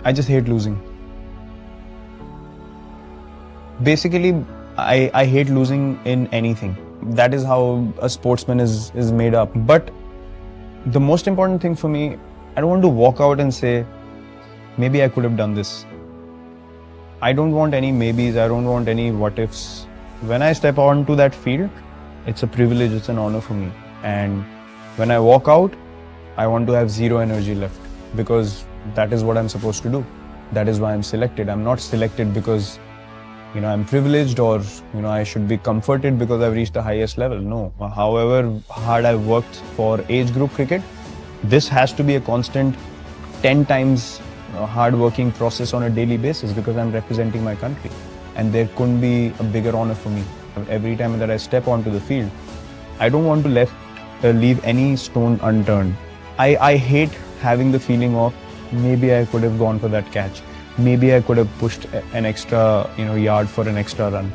I just hate losing. Basically, I hate losing in anything. That is how a sportsman is made up. But the most important thing for me, I don't want to walk out and say, maybe I could have done this. I don't want any maybes, I don't want any what ifs. When I step onto that field, it's a privilege, it's an honor for me. And when I walk out, I want to have zero energy left, because that is what I'm supposed to do. That is why I'm selected. I'm not selected because I'm privileged or I should be comforted because I've reached the highest level. No. However hard I've worked for age group cricket, this has to be a constant 10 times hard-working process on a daily basis, because I'm representing my country, and there couldn't be a bigger honor for me. Every time that I step onto the field, I don't want to leave any stone unturned. I hate having the feeling of maybe I could have gone for that catch, maybe I could have pushed an extra yard for an extra run.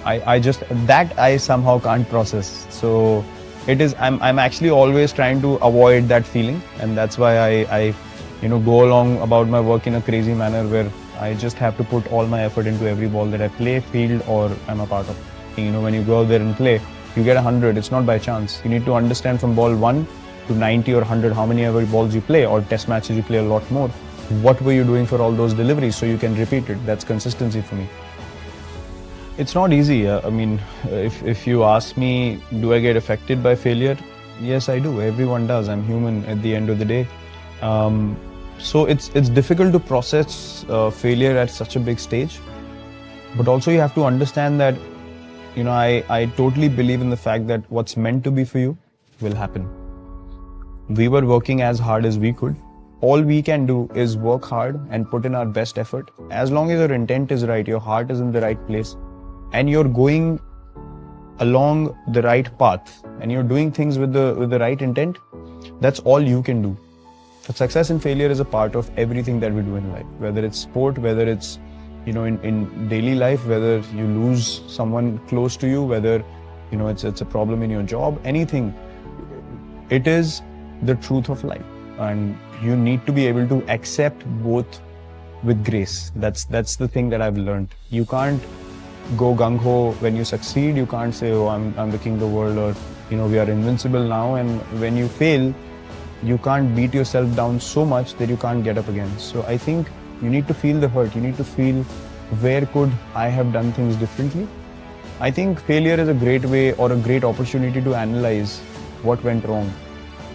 I somehow can't process. So I'm actually always trying to avoid that feeling, and that's why I go along about my work in a crazy manner where I just have to put all my effort into every ball that I play, field, or I'm a part of. When you go out there and play, you get 100. It's not by chance. You need to understand from ball 1 to 90 or 100 how many ever balls you play, or test matches you play a lot more. What were you doing for all those deliveries so you can repeat it? That's consistency for me. It's not easy. If you ask me, do I get affected by failure? Yes, I do. Everyone does. I'm human at the end of the day. So it's difficult to process failure at such a big stage. But also you have to understand that, I totally believe in the fact that what's meant to be for you will happen. We were working as hard as we could. All we can do is work hard and put in our best effort. As long as your intent is right, your heart is in the right place, and you're going along the right path, and you're doing things with the right intent, that's all you can do. Success and failure is a part of everything that we do in life, whether it's sport, whether it's in daily life, whether you lose someone close to you, whether it's a problem in your job, anything. It is the truth of life, and you need to be able to accept both with grace. That's the thing that I've learned. You can't go gung-ho when you succeed. You can't say, oh, I'm the king of the world, or we are invincible now. And when you fail, you can't beat yourself down so much that you can't get up again. So I think you need to feel the hurt. You need to feel, where could I have done things differently? I think failure is a great way or a great opportunity to analyze what went wrong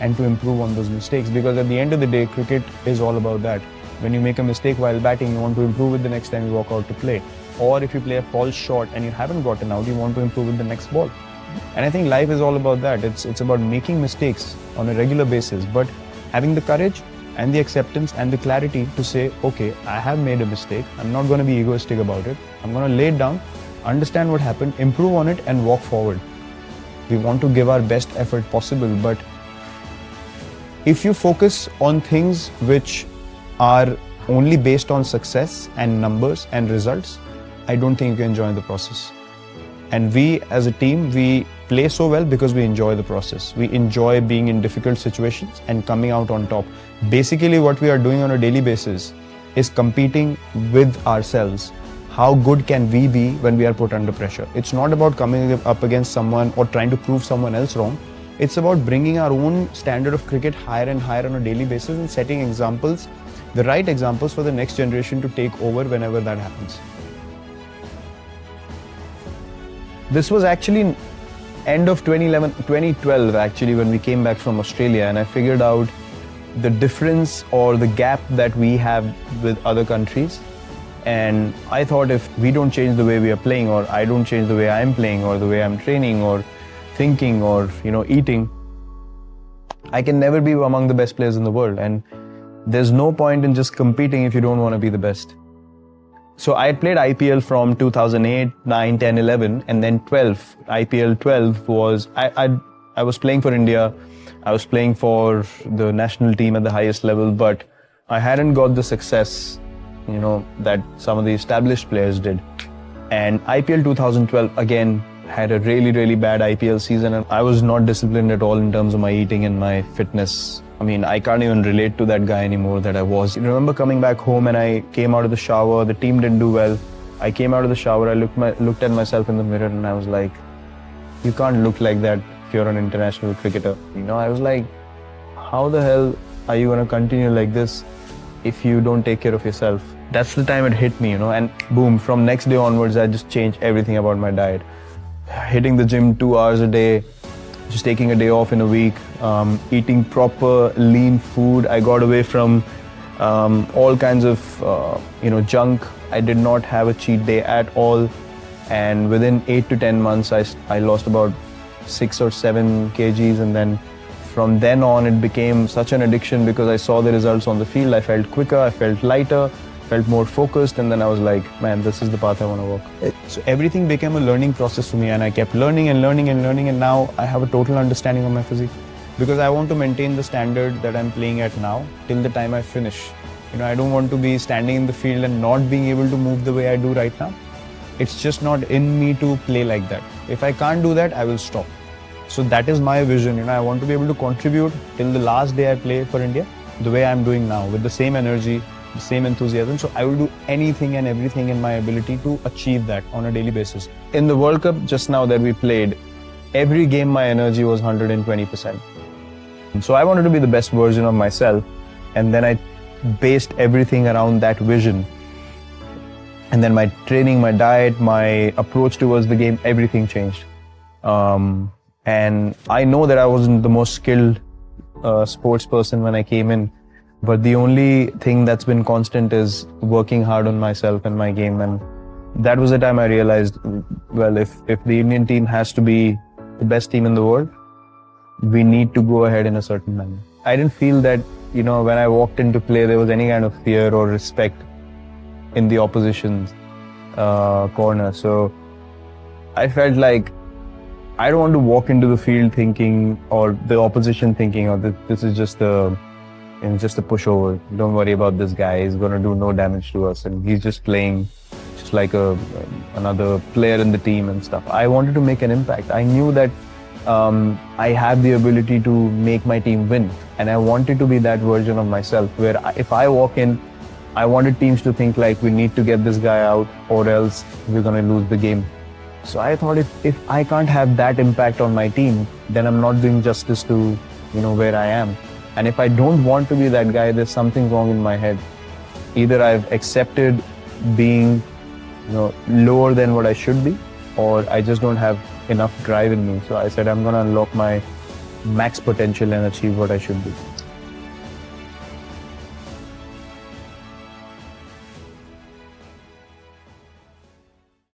and to improve on those mistakes, because at the end of the day, cricket is all about that. When you make a mistake while batting, you want to improve it the next time you walk out to play. Or if you play a false shot and you haven't gotten out, you want to improve it the next ball. And I think life is all about that. It's about making mistakes on a regular basis, but having the courage and the acceptance and the clarity to say, okay, I have made a mistake. I'm not going to be egoistic about it. I'm going to lay it down, understand what happened, improve on it, and walk forward. We want to give our best effort possible, but if you focus on things which are only based on success and numbers and results, I don't think you can enjoy the process. And we as a team, we play so well because we enjoy the process. We enjoy being in difficult situations and coming out on top. Basically, what we are doing on a daily basis is competing with ourselves. How good can we be when we are put under pressure? It's not about coming up against someone or trying to prove someone else wrong. It's about bringing our own standard of cricket higher and higher on a daily basis and setting examples, the right examples for the next generation to take over whenever that happens. This was actually end of 2012 actually, when we came back from Australia, and I figured out the difference or the gap that we have with other countries. And I thought, if we don't change the way we are playing, or I don't change the way I'm playing, or the way I'm training, or thinking, or eating, I can never be among the best players in the world. And there's no point in just competing if you don't want to be the best. So I had played IPL from 2008, 9, 10, 11, and then 12. IPL 12 was, I was playing for India. I was playing for the national team at the highest level, but I hadn't got the success, that some of the established players did. And IPL 2012, again, had a really, really bad IPL season, and I was not disciplined at all in terms of my eating and my fitness. I mean, I can't even relate to that guy anymore that I was. I remember coming back home and I came out of the shower, the team didn't do well. I came out of the shower, I looked at myself in the mirror and I was like, you can't look like that if you're an international cricketer. I was like, how the hell are you going to continue like this if you don't take care of yourself? That's the time it hit me, and boom, from next day onwards, I just changed everything about my diet. Hitting the gym 2 hours a day, just taking a day off in a week, eating proper lean food. I got away from all kinds of junk. I did not have a cheat day at all, and within 8 to 10 months I lost about 6 or 7 kgs, and then from then on it became such an addiction because I saw the results on the field. I felt quicker, I felt lighter, felt more focused, and then I was like, man, this is the path I want to walk. So everything became a learning process for me, and I kept learning and learning and learning, and now I have a total understanding of my physique because I want to maintain the standard that I'm playing at now till the time I finish. I don't want to be standing in the field and not being able to move the way I do right now. It's just not in me to play like that. If I can't do that, I will stop. So that is my vision. I want to be able to contribute till the last day I play for India the way I'm doing now, with the same energy, the same enthusiasm. So I will do anything and everything in my ability to achieve that on a daily basis. In the World Cup just now that we played, every game my energy was 120%. So I wanted to be the best version of myself, and then I based everything around that vision. And then my training, my diet, my approach towards the game, everything changed. And I know that I wasn't the most skilled sports person when I came in, but the only thing that's been constant is working hard on myself and my game. And that was the time I realized, well, if the Indian team has to be the best team in the world, we need to go ahead in a certain manner. I didn't feel that, when I walked into play, there was any kind of fear or respect in the opposition's corner. So I felt like I don't want to walk into the field thinking, or the opposition thinking, oh, this is just a pushover. Don't worry about this guy. He's going to do no damage to us. And he's just playing just like another player in the team and stuff. I wanted to make an impact. I knew that I have the ability to make my team win. And I wanted to be that version of myself where if I walk in, I wanted teams to think like, we need to get this guy out or else we're going to lose the game. So I thought if I can't have that impact on my team, then I'm not doing justice to, where I am. And if I don't want to be that guy, there's something wrong in my head. Either I've accepted being, lower than what I should be, or I just don't have enough drive in me. So I said, I'm going to unlock my max potential and achieve what I should be.